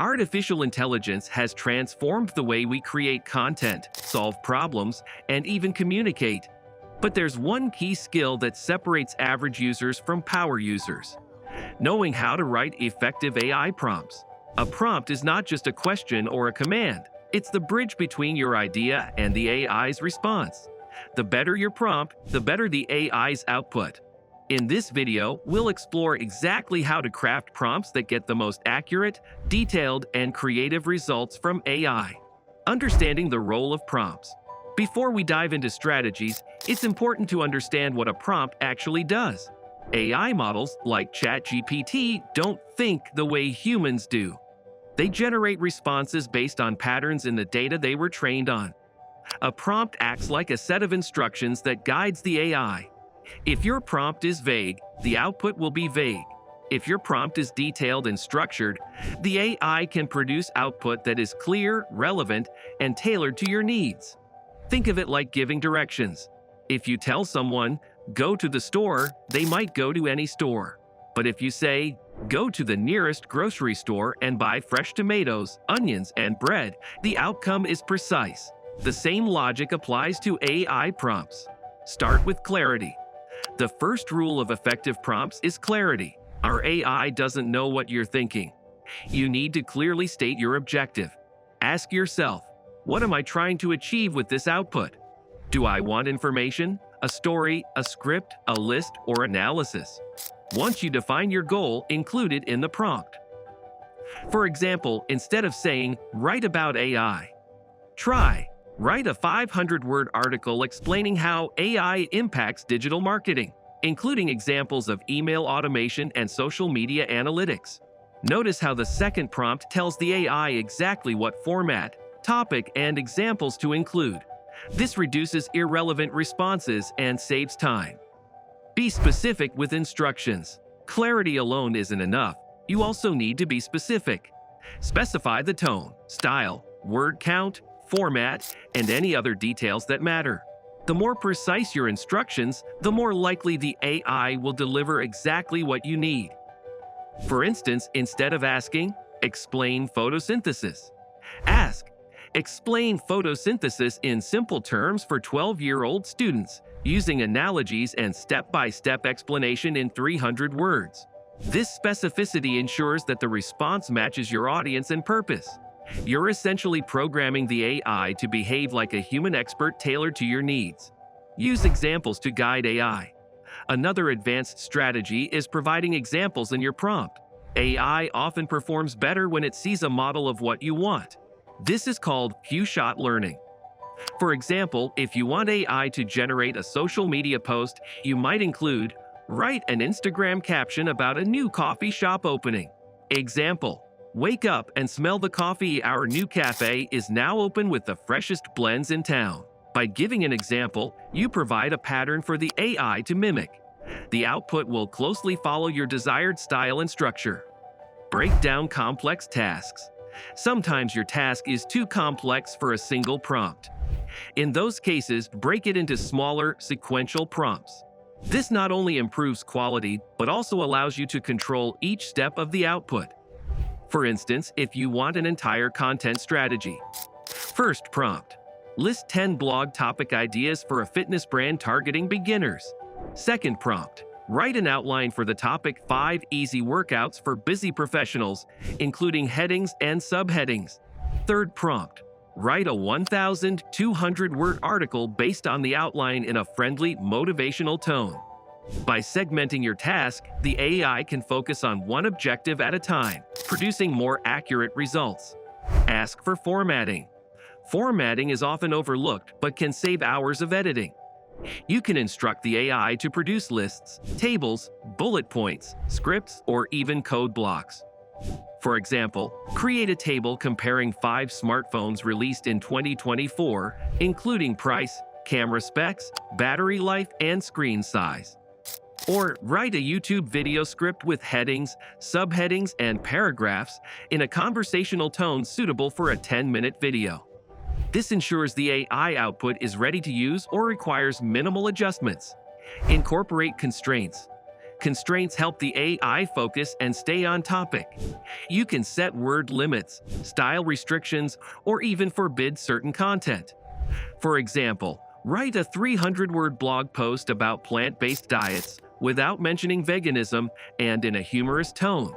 Artificial intelligence has transformed the way we create content, solve problems, and even communicate. But there's one key skill that separates average users from power users: knowing how to write effective AI prompts. A prompt is not just a question or a command, it's the bridge between your idea and the AI's response. The better your prompt, the better the AI's output. In this video, we'll explore exactly how to craft prompts that get the most accurate, detailed, and creative results from AI. Understanding the role of prompts. Before we dive into strategies, it's important to understand what a prompt actually does. AI models, like ChatGPT, don't think the way humans do. They generate responses based on patterns in the data they were trained on. A prompt acts like a set of instructions that guides the AI. If your prompt is vague, the output will be vague. If your prompt is detailed and structured, the AI can produce output that is clear, relevant, and tailored to your needs. Think of it like giving directions. If you tell someone, "Go to the store," they might go to any store. But if you say, "Go to the nearest grocery store and buy fresh tomatoes, onions, and bread," the outcome is precise. The same logic applies to AI prompts. Start with clarity. The first rule of effective prompts is clarity. Our AI doesn't know what you're thinking. You need to clearly state your objective. Ask yourself, what am I trying to achieve with this output? Do I want information, a story, a script, a list, or analysis? Once you define your goal, include it in the prompt. For example, instead of saying, "Write about AI," try, "Write a 500-word article explaining how AI impacts digital marketing, including examples of email automation and social media analytics." Notice how the second prompt tells the AI exactly what format, topic, and examples to include. This reduces irrelevant responses and saves time. Be specific with instructions. Clarity alone isn't enough. You also need to be specific. Specify the tone, style, word count, format, and any other details that matter. The more precise your instructions, the more likely the AI will deliver exactly what you need. For instance, instead of asking, "Explain photosynthesis," ask, "Explain photosynthesis in simple terms for 12-year-old students, using analogies and step-by-step explanation in 300 words." This specificity ensures that the response matches your audience and purpose. You're essentially programming the AI to behave like a human expert tailored to your needs. Use examples to guide AI. Another advanced strategy is providing examples in your prompt. AI often performs better when it sees a model of what you want. This is called few-shot learning. For example, if you want AI to generate a social media post, you might include, "Write an Instagram caption about a new coffee shop opening." Example: "Wake up and smell the coffee. Our new cafe is now open with the freshest blends in town." By giving an example, you provide a pattern for the AI to mimic. The output will closely follow your desired style and structure. Break down complex tasks. Sometimes your task is too complex for a single prompt. In those cases, break it into smaller, sequential prompts. This not only improves quality, but also allows you to control each step of the output. For instance, if you want an entire content strategy. First prompt: list 10 blog topic ideas for a fitness brand targeting beginners. Second prompt: write an outline for the topic 5 easy workouts for busy professionals, including headings and subheadings. Third prompt: write a 1,200-word article based on the outline in a friendly, motivational tone. By segmenting your task, the AI can focus on one objective at a time, producing more accurate results. Ask for formatting. Formatting is often overlooked but can save hours of editing. You can instruct the AI to produce lists, tables, bullet points, scripts, or even code blocks. For example, create a table comparing 5 smartphones released in 2024, including price, camera specs, battery life, and screen size. Or write a YouTube video script with headings, subheadings, and paragraphs in a conversational tone suitable for a 10-minute video. This ensures the AI output is ready to use or requires minimal adjustments. Incorporate constraints. Constraints help the AI focus and stay on topic. You can set word limits, style restrictions, or even forbid certain content. For example, write a 300-word blog post about plant-based diets without mentioning veganism and in a humorous tone.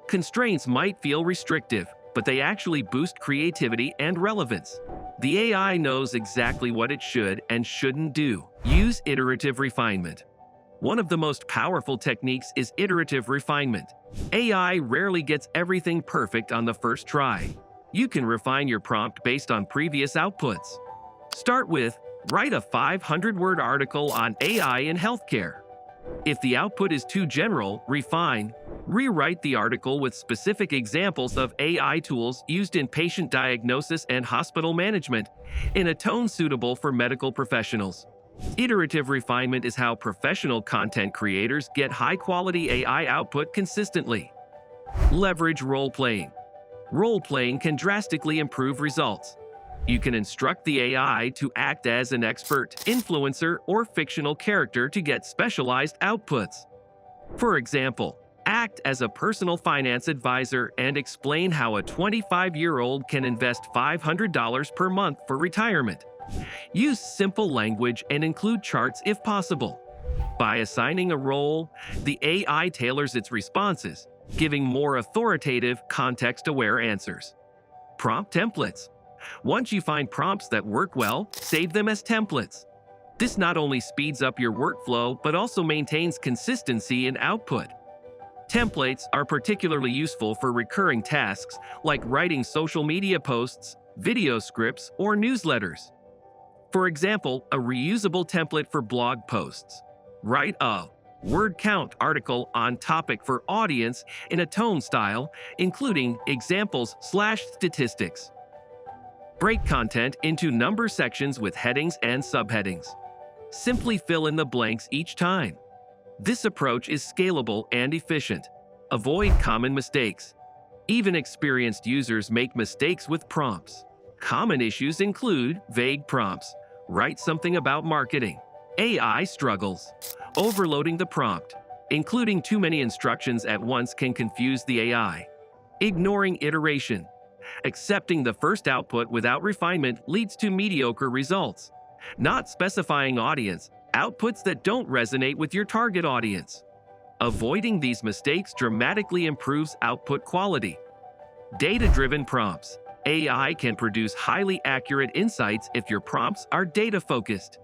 Constraints might feel restrictive, but they actually boost creativity and relevance. The AI knows exactly what it should and shouldn't do. Use iterative refinement. One of the most powerful techniques is iterative refinement. AI rarely gets everything perfect on the first try. You can refine your prompt based on previous outputs. Start with, write a 500-word article on AI in healthcare. If the output is too general, refine. Rewrite the article with specific examples of AI tools used in patient diagnosis and hospital management, in a tone suitable for medical professionals. Iterative refinement is how professional content creators get high-quality AI output consistently. Leverage role-playing. Role-playing can drastically improve results. You can instruct the AI to act as an expert, influencer, or fictional character to get specialized outputs. For example, act as a personal finance advisor and explain how a 25-year-old can invest $500 per month for retirement. Use simple language and include charts if possible. By assigning a role, the AI tailors its responses, giving more authoritative, context-aware answers. Prompt templates. Once you find prompts that work well, save them as templates. This not only speeds up your workflow, but also maintains consistency in output. Templates are particularly useful for recurring tasks like writing social media posts, video scripts, or newsletters. For example, a reusable template for blog posts. Write a word count article on topic for audience in a tone style, including examples/statistics. Break content into number sections with headings and subheadings. Simply fill in the blanks each time. This approach is scalable and efficient. Avoid common mistakes. Even experienced users make mistakes with prompts. Common issues include vague prompts. Write something about marketing. AI struggles. Overloading the prompt. Including too many instructions at once can confuse the AI. Ignoring iteration. Accepting the first output without refinement leads to mediocre results. Not specifying audience. Outputs that don't resonate with your target audience. Avoiding these mistakes dramatically improves output quality. Data-driven prompts. AI can produce highly accurate insights if your prompts are data-focused.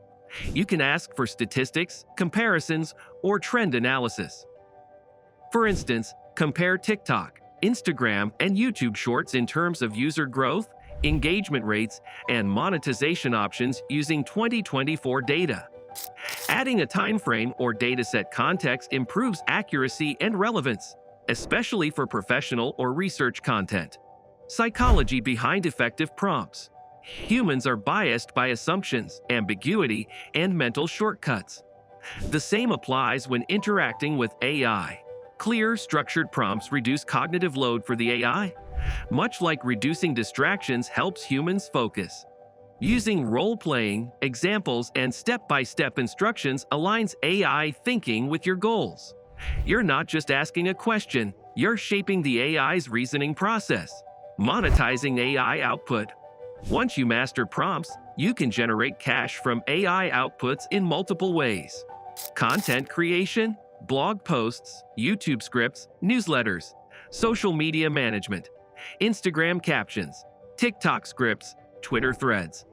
You can ask for statistics, comparisons, or trend analysis. For instance, compare TikTok, Instagram, and YouTube Shorts in terms of user growth, engagement rates, and monetization options using 2024 data. Adding a time frame or dataset context improves accuracy and relevance, especially for professional or research content. Psychology behind effective prompts. Humans are biased by assumptions, ambiguity, and mental shortcuts. The same applies when interacting with AI. Clear, structured prompts reduce cognitive load for the AI, much like reducing distractions helps humans focus. Using role-playing, examples, and step-by-step instructions aligns AI thinking with your goals. You're not just asking a question, you're shaping the AI's reasoning process. Monetizing AI output. Once you master prompts, you can generate cash from AI outputs in multiple ways. Content creation, blog posts, YouTube scripts, newsletters, social media management, Instagram captions, TikTok scripts, Twitter threads.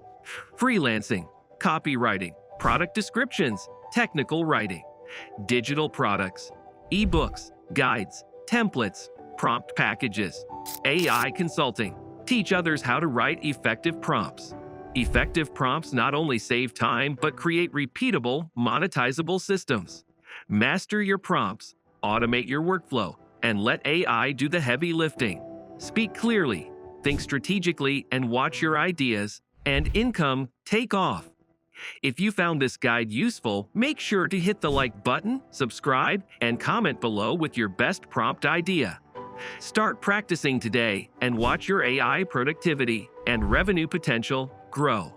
Freelancing, copywriting, product descriptions, technical writing, digital products, ebooks, guides, templates, prompt packages, AI consulting. Teach others how to write effective prompts. Effective prompts not only save time, but create repeatable, monetizable systems. Master your prompts, automate your workflow, and let AI do the heavy lifting. Speak clearly, think strategically, and watch your ideas and income take off. If you found this guide useful, make sure to hit the like button, subscribe, and comment below with your best prompt idea. Start practicing today and watch your AI productivity and revenue potential grow.